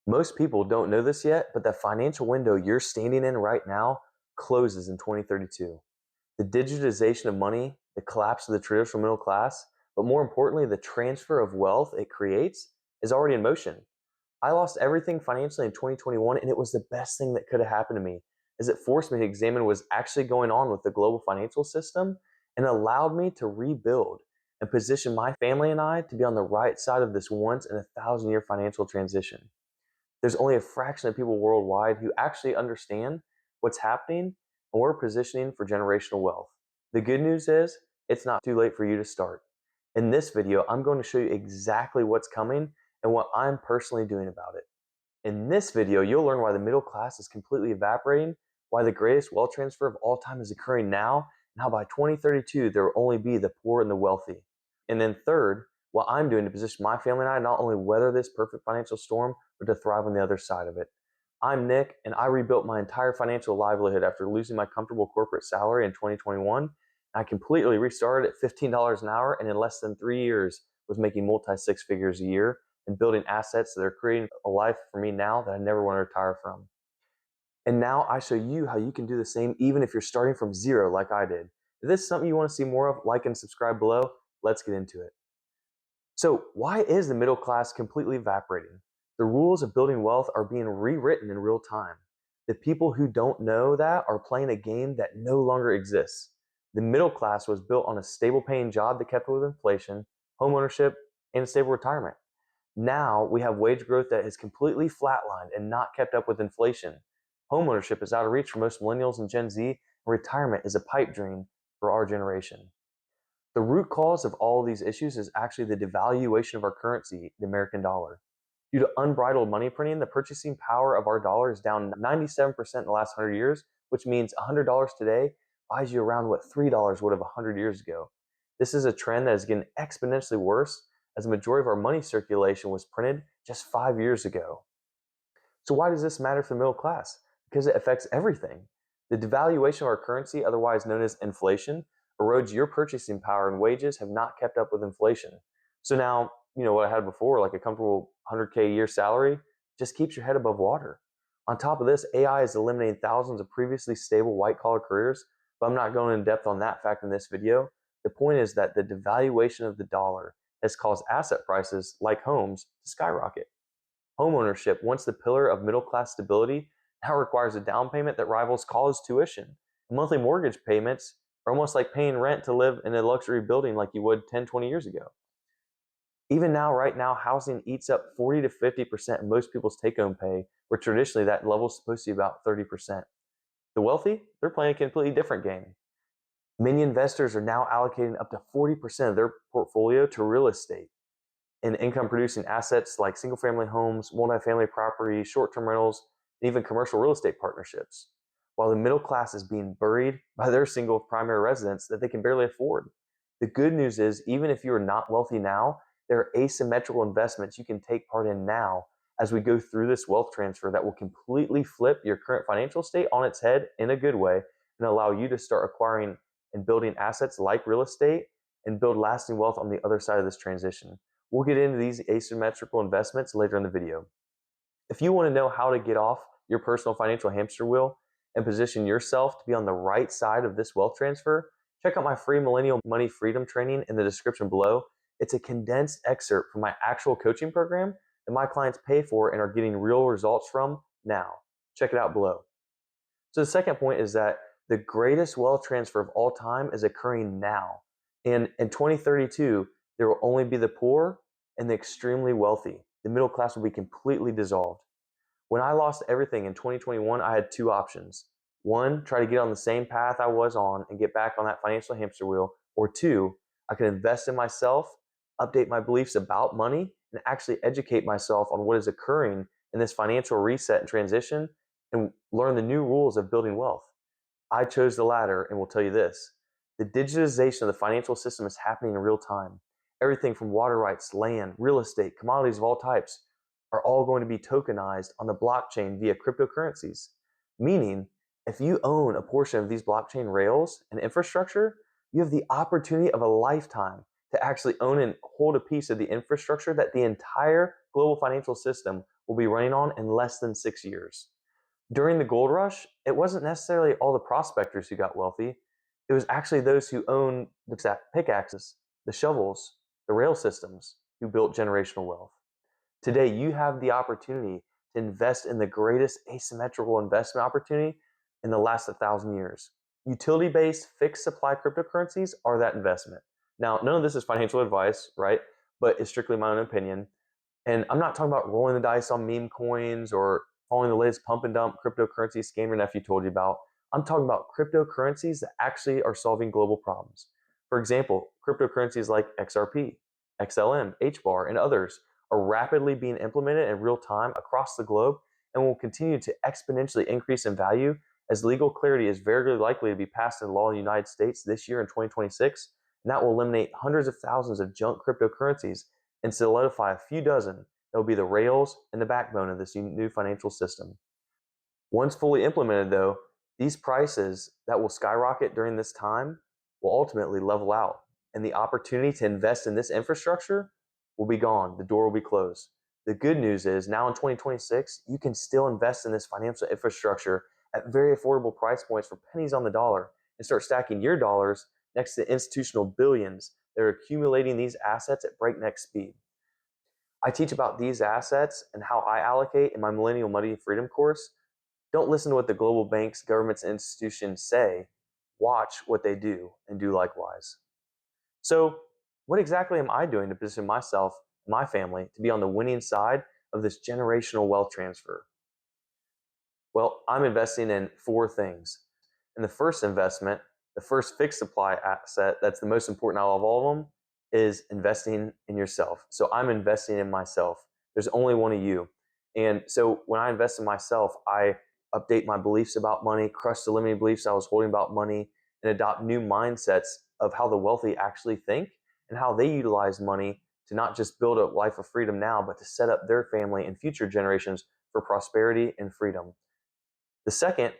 Most people don't know this yet, but the financial window you're standing in right now closes in 2032. The digitization of money, the collapse of the traditional middle class, but more importantly, the transfer of wealth it creates is already in motion. I lost everything financially in 2021, and it was the best thing that could have happened to me, as it forced me to examine what was actually going on with the global financial system and allowed me to rebuild and position my family and I to be on the right side of this once in a 1,000-year financial transition. There's only a fraction of people worldwide who actually understand what's happening, and we're positioning for generational wealth. The good news is it's not too late for you to start. In this video, I'm going to show you exactly what's coming and what I'm personally doing about it. In this video, you'll learn why the middle class is completely evaporating, why the greatest wealth transfer of all time is occurring now, and how by 2032 there will only be the poor and the wealthy. And then third, what I'm doing to position my family and I not only weather this perfect financial storm, but to thrive on the other side of it. I'm Nick, and I rebuilt my entire financial livelihood after losing my comfortable corporate salary in 2021. I completely restarted at $15 an hour, and in less than 3 years was making multi-six figures a year and building assets that are creating a life for me now that I never want to retire from. And now I show you how you can do the same even if you're starting from zero like I did. If this is something you want to see more of, like and subscribe below. Let's get into it. So why is the middle class completely evaporating? The rules of building wealth are being rewritten in real time. The people who don't know that are playing a game that no longer exists. The middle class was built on a stable paying job that kept up with inflation, homeownership, and a stable retirement. Now we have wage growth that has completely flatlined and not kept up with inflation. Homeownership is out of reach for most millennials and Gen Z, and retirement is a pipe dream for our generation. The root cause of all of these issues is actually the devaluation of our currency, the American dollar. Due to unbridled money printing, the purchasing power of our dollar is down 97% in the last 100 years, which means $100 today buys you around what $3 would have 100 years ago. This is a trend that is getting exponentially worse as the majority of our money circulation was printed just 5 years ago. So why does this matter for the middle class? Because it affects everything. The devaluation of our currency, otherwise known as inflation, erodes your purchasing power, and wages have not kept up with inflation. So now, what I had before, like a comfortable 100K a year salary, just keeps your head above water. On top of this, AI is eliminating thousands of previously stable white-collar careers, but I'm not going in depth on that fact in this video. The point is that the devaluation of the dollar has caused asset prices, like homes, to skyrocket. Homeownership, once the pillar of middle-class stability, now requires a down payment that rivals college tuition. Monthly mortgage payments are almost like paying rent to live in a luxury building like you would 10, 20 years ago. Even now, right now, housing eats up 40 to 50% of most people's take-home pay, where traditionally that level is supposed to be about 30%. The wealthy, they're playing a completely different game. Many investors are now allocating up to 40% of their portfolio to real estate and income-producing assets like single-family homes, multifamily property, short-term rentals, and even commercial real estate partnerships, while the middle class is being buried by their single primary residence that they can barely afford. The good news is, even if you are not wealthy now, there are asymmetrical investments you can take part in now as we go through this wealth transfer that will completely flip your current financial state on its head in a good way and allow you to start acquiring and building assets like real estate and build lasting wealth on the other side of this transition. We'll get into these asymmetrical investments later in the video. If you want to know how to get off your personal financial hamster wheel and position yourself to be on the right side of this wealth transfer, check out my free Millennial Money Freedom training in the description below. It's a condensed excerpt from my actual coaching program that my clients pay for and are getting real results from now. Check it out below. So the second point is that the greatest wealth transfer of all time is occurring now. And in 2032, there will only be the poor and the extremely wealthy. The middle class will be completely dissolved. When I lost everything in 2021, I had two options. One, try to get on the same path I was on and get back on that financial hamster wheel. Or two, I could invest in myself, update my beliefs about money, and actually educate myself on what is occurring in this financial reset and transition and learn the new rules of building wealth. I chose the latter and will tell you this. The digitization of the financial system is happening in real time. Everything from water rights, land, real estate, commodities of all types are all going to be tokenized on the blockchain via cryptocurrencies. Meaning, if you own a portion of these blockchain rails and infrastructure, you have the opportunity of a lifetime to actually own and hold a piece of the infrastructure that the entire global financial system will be running on in less than 6 years. During the gold rush, it wasn't necessarily all the prospectors who got wealthy. It was actually those who owned the pickaxes, the shovels, the rail systems who built generational wealth. Today, you have the opportunity to invest in the greatest asymmetrical investment opportunity in the last 1,000 years. Utility-based fixed supply cryptocurrencies are that investment. Now, none of this is financial advice, right? But it's strictly my own opinion. And I'm not talking about rolling the dice on meme coins or following the latest pump and dump cryptocurrency scam your nephew told you about. I'm talking about cryptocurrencies that actually are solving global problems. For example, cryptocurrencies like XRP, XLM, HBAR, and others are rapidly being implemented in real time across the globe and will continue to exponentially increase in value as legal clarity is very likely to be passed into law in the United States this year in 2026. And that will eliminate hundreds of thousands of junk cryptocurrencies and solidify a few dozen that will be the rails and the backbone of this new financial system. Once fully implemented, though, these prices that will skyrocket during this time will ultimately level out, and the opportunity to invest in this infrastructure will be gone. The door will be closed. The good news is now in 2026, you can still invest in this financial infrastructure at very affordable price points for pennies on the dollar and start stacking your dollars next to institutional billions that are accumulating these assets at breakneck speed. I teach about these assets and how I allocate in my Millennial Money Freedom course. Don't listen to what the global banks, governments, and institutions say. Watch what they do and do likewise. So, what exactly am I doing to position myself, my family, to be on the winning side of this generational wealth transfer? Well, I'm investing in 4 things. And the first investment, the first fixed supply asset that's the most important out of all of them, is investing in yourself. So I'm investing in myself. There's only one of you. And so when I invest in myself, I update my beliefs about money, crush the limiting beliefs I was holding about money, and adopt new mindsets of how the wealthy actually think and how they utilize money to not just build a life of freedom now, but to set up their family and future generations for prosperity and freedom. The second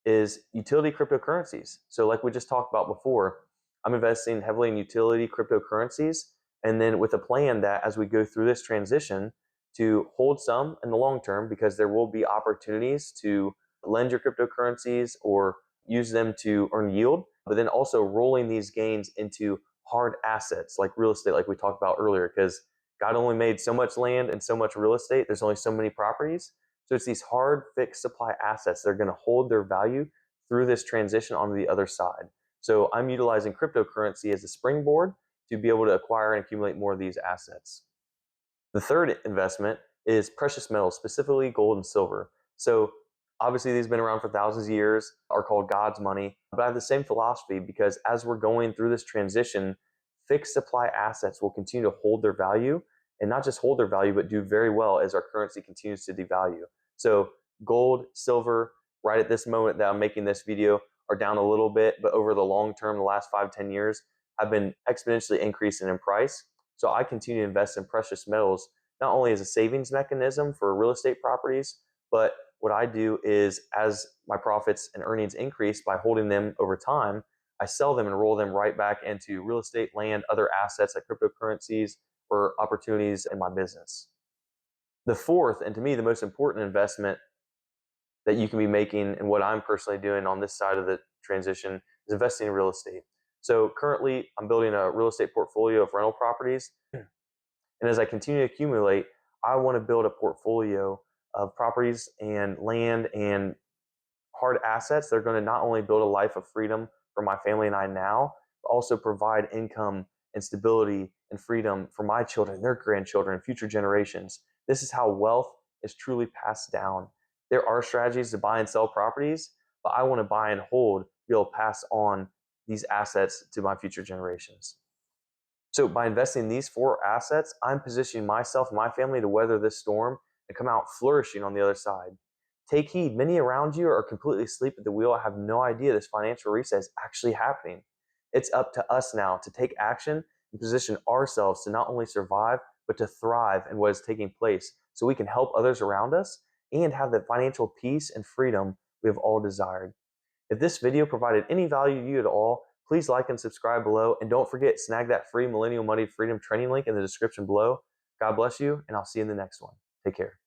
is utility cryptocurrencies. So like we just talked about before, I'm investing heavily in utility cryptocurrencies, and then with a plan that as we go through this transition to hold some in the long term, because there will be opportunities to lend your cryptocurrencies or use them to earn yield, but then also rolling these gains into hard assets like real estate, like we talked about earlier, because God only made so much land and so much real estate. There's only so many properties. So it's these hard fixed supply assets that are going to hold their value through this transition onto the other side. So I'm utilizing cryptocurrency as a springboard to be able to acquire and accumulate more of these assets. The third investment is precious metals, specifically gold and silver. So obviously these have been around for thousands of years, are called God's money, but I have the same philosophy because as we're going through this transition, fixed supply assets will continue to hold their value, and not just hold their value, but do very well as our currency continues to devalue. So gold, silver, right at this moment that I'm making this video, are down a little bit, but over the long term, the last 5-10 years, have been exponentially increasing in price. So I continue to invest in precious metals, not only as a savings mechanism for real estate properties, but what I do is as my profits and earnings increase by holding them over time, I sell them and roll them right back into real estate, land, other assets like cryptocurrencies or opportunities in my business. The fourth, and to me the most important investment that you can be making, and what I'm personally doing on this side of the transition, is investing in real estate. So currently I'm building a real estate portfolio of rental properties. And as I continue to accumulate, I want to build a portfolio of properties and land and hard assets that are going to not only build a life of freedom for my family and I now, but also provide income and stability and freedom for my children, their grandchildren, and future generations. This is how wealth is truly passed down. There are strategies to buy and sell properties, but I want to buy and hold, be able to pass on these assets to my future generations. So by investing in these 4 assets, I'm positioning myself and my family to weather this storm and come out flourishing on the other side. Take heed, many around you are completely asleep at the wheel. I have no idea this financial reset is actually happening. It's up to us now to take action and position ourselves to not only survive, but to thrive in what is taking place so we can help others around us and have the financial peace and freedom we have all desired. If this video provided any value to you at all, please like and subscribe below. And don't forget, snag that free Millennial Money Freedom training link in the description below. God bless you, and I'll see you in the next one. Take care.